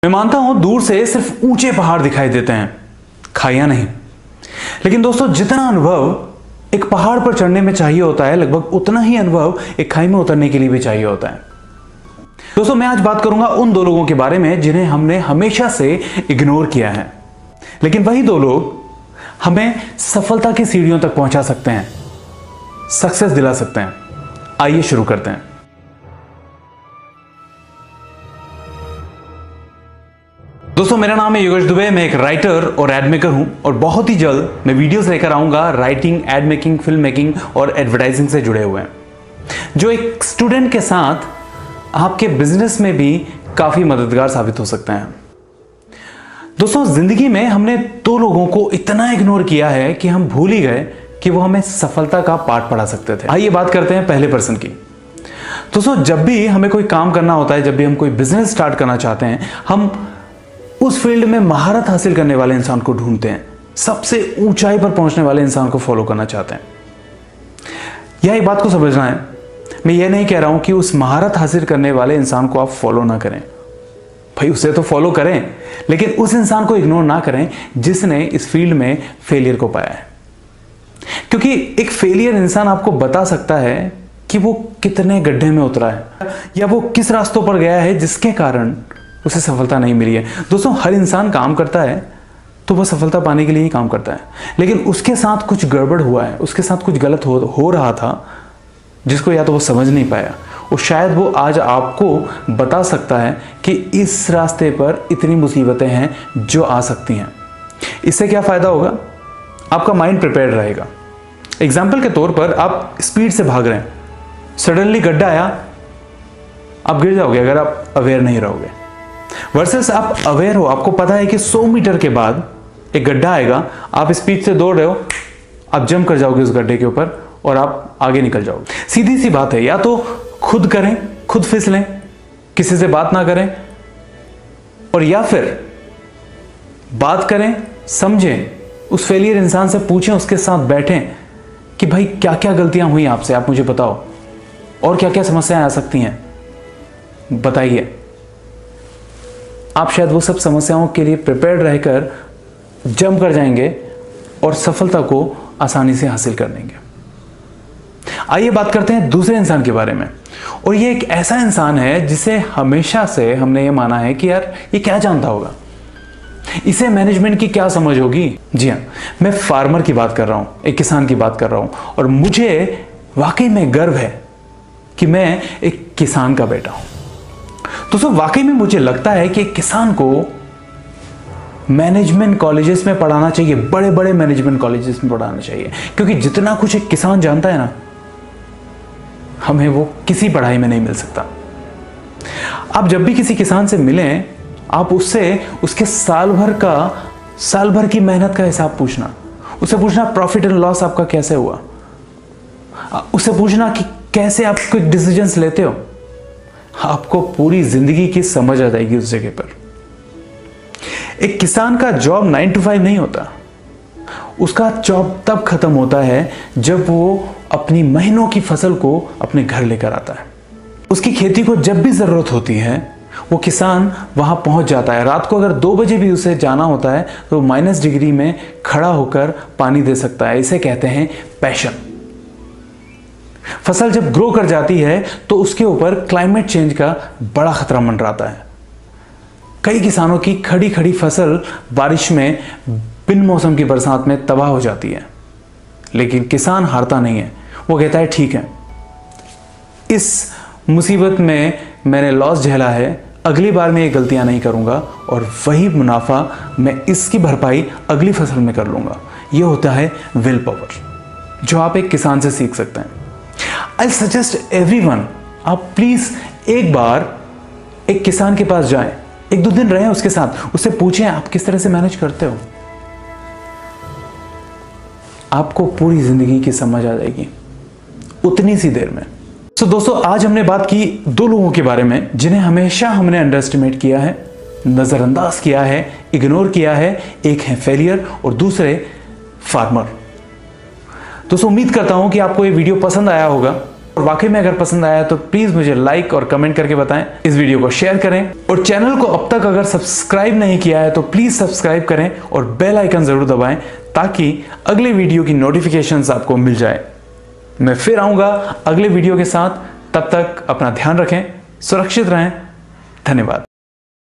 मैं मानता हूं दूर से सिर्फ ऊंचे पहाड़ दिखाई देते हैं, खाइयां नहीं। लेकिन दोस्तों, जितना अनुभव एक पहाड़ पर चढ़ने में चाहिए होता है, लगभग उतना ही अनुभव एक खाई में उतरने के लिए भी चाहिए होता है। दोस्तों, मैं आज बात करूंगा उन दो लोगों के बारे में जिन्हें हमने हमेशा से इग्नोर किया है, लेकिन वही दो लोग हमें सफलता की सीढ़ियों तक पहुंचा सकते हैं, सक्सेस दिला सकते हैं। आइए शुरू करते हैं। दोस्तों, मेरा नाम है योगेश दुबे। मैं एक राइटर और एड मेकर हूं और बहुत ही जल्द मैं वीडियोस लेकर आऊंगा writing, ad making, film making और एडवर्टाइजिंग से जुड़े हुए हैं, जो एक स्टूडेंट के साथ आपके बिजनेस में भी काफी मददगार साबित हो सकते हैं। दोस्तों, जिंदगी में हमने दो लोगों को इतना इग्नोर किया है कि हम भूल ही गए कि वो हमें सफलता का पाठ पढ़ा सकते थे। आइए बात करते हैं पहले पर्सन की। दोस्तों, जब भी हमें कोई काम करना होता है, जब भी हम कोई बिजनेस स्टार्ट करना चाहते हैं, हम उस फील्ड में महारत हासिल करने वाले इंसान को ढूंढते हैं, सबसे ऊंचाई पर पहुंचने वाले इंसान को फॉलो करना चाहते हैं। यह एक बात को समझना है, मैं ये नहीं कह रहा हूं कि उस महारत हासिल करने वाले इंसान को आप फॉलो ना करें, भाई उसे तो फॉलो करें, लेकिन उस इंसान को इग्नोर ना करें जिसने इस फील्ड में फेलियर को पाया है। क्योंकि एक फेलियर इंसान आपको बता सकता है कि वो कितने गड्ढे में उतरा है या वो किस रास्तों पर गया है जिसके कारण उसे सफलता नहीं मिली है। दोस्तों, हर इंसान काम करता है तो वह सफलता पाने के लिए ही काम करता है, लेकिन उसके साथ कुछ गड़बड़ हुआ है, उसके साथ कुछ गलत हो रहा था जिसको या तो वो समझ नहीं पाया, और शायद वो आज आपको बता सकता है कि इस रास्ते पर इतनी मुसीबतें हैं जो आ सकती हैं। इससे क्या फायदा होगा? आपका माइंड प्रिपेयर्ड रहेगा। एग्जाम्पल के तौर पर आप स्पीड से भाग रहे हैं, सडनली गड्ढा आया, आप गिर जाओगे अगर आप अवेयर नहीं रहोगे। वर्सेस आप अवेयर हो, आपको पता है कि 100 मीटर के बाद एक गड्ढा आएगा, आप स्पीड से दौड़ रहे हो, आप जंप कर जाओगे उस गड्ढे के ऊपर और आप आगे निकल जाओगे। सीधी सी बात है, या तो खुद करें, खुद फिसलें, किसी से बात ना करें, और या फिर बात करें, समझें, उस फेलियर इंसान से पूछें, उसके साथ बैठें कि भाई क्या क्या गलतियां हुई आपसे, आप मुझे बताओ, और क्या क्या समस्याएं आ सकती हैं, बताइए। आप शायद वो सब समस्याओं के लिए प्रिपेयर्ड रहकर जंप कर जाएंगे और सफलता को आसानी से हासिल कर लेंगे। आइए बात करते हैं दूसरे इंसान के बारे में, और ये एक ऐसा इंसान है जिसे हमेशा से हमने ये माना है कि यार ये क्या जानता होगा, इसे मैनेजमेंट की क्या समझ होगी। जी हाँ, मैं फार्मर की बात कर रहा हूं, एक किसान की बात कर रहा हूं, और मुझे वाकई में गर्व है कि मैं एक किसान का बेटा हूं। दोस्तों, वाकई में मुझे लगता है कि एक किसान को मैनेजमेंट कॉलेजेस में पढ़ाना चाहिए, बड़े बड़े मैनेजमेंट कॉलेजेस में पढ़ाना चाहिए, क्योंकि जितना कुछ एक किसान जानता है ना, हमें वो किसी पढ़ाई में नहीं मिल सकता। आप जब भी किसी किसान से मिलें, आप उससे उसके साल भर की मेहनत का हिसाब पूछना, उससे पूछना प्रॉफिट एंड लॉस आपका कैसे हुआ, उससे पूछना कि कैसे आप कुछ डिसीजंस लेते हो। आपको पूरी जिंदगी की समझ आ जाएगी उस जगह पर। एक किसान का जॉब 9 to 5 नहीं होता, उसका जॉब तब खत्म होता है जब वो अपनी महीनों की फसल को अपने घर लेकर आता है। उसकी खेती को जब भी जरूरत होती है वो किसान वहां पहुंच जाता है। रात को अगर 2 बजे भी उसे जाना होता है तो -डिग्री में खड़ा होकर पानी दे सकता है। इसे कहते हैं पैशन। फसल जब ग्रो कर जाती है तो उसके ऊपर क्लाइमेट चेंज का बड़ा खतरा मंडराता है। कई किसानों की खड़ी खड़ी फसल बारिश में, बिन मौसम की बरसात में तबाह हो जाती है, लेकिन किसान हारता नहीं है। वो कहता है ठीक है, इस मुसीबत में मैंने लॉस झेला है, अगली बार मैं ये गलतियां नहीं करूंगा और वही मुनाफा मैं इसकी भरपाई अगली फसल में कर लूंगा। ये होता है विल पावर, जो आप एक किसान से सीख सकते हैं। आई सजेस्ट एवरीवन, आप प्लीज एक बार एक किसान के पास जाएं, 1-2 दिन रहें उसके साथ, उससे पूछें आप किस तरह से मैनेज करते हो। आपको पूरी जिंदगी की समझ आ जाएगी उतनी सी देर में। तो दोस्तों, आज हमने बात की दो लोगों के बारे में जिन्हें हमेशा हमने अंडर एस्टिमेट किया है, नजरअंदाज किया है, इग्नोर किया है। एक है फेलियर और दूसरे फार्मर। दोस्तों, उम्मीद करता हूं कि आपको ये वीडियो पसंद आया होगा। और वाकई में अगर पसंद आया तो प्लीज मुझे लाइक और कमेंट करके बताएं, इस वीडियो को शेयर करें और चैनल को अब तक अगर सब्सक्राइब नहीं किया है तो प्लीज सब्सक्राइब करें और बेल आइकन जरूर दबाएं ताकि अगले वीडियो की नोटिफिकेशंस आपको मिल जाए। मैं फिर आऊंगा अगले वीडियो के साथ, तब तक अपना ध्यान रखें, सुरक्षित रहें। धन्यवाद।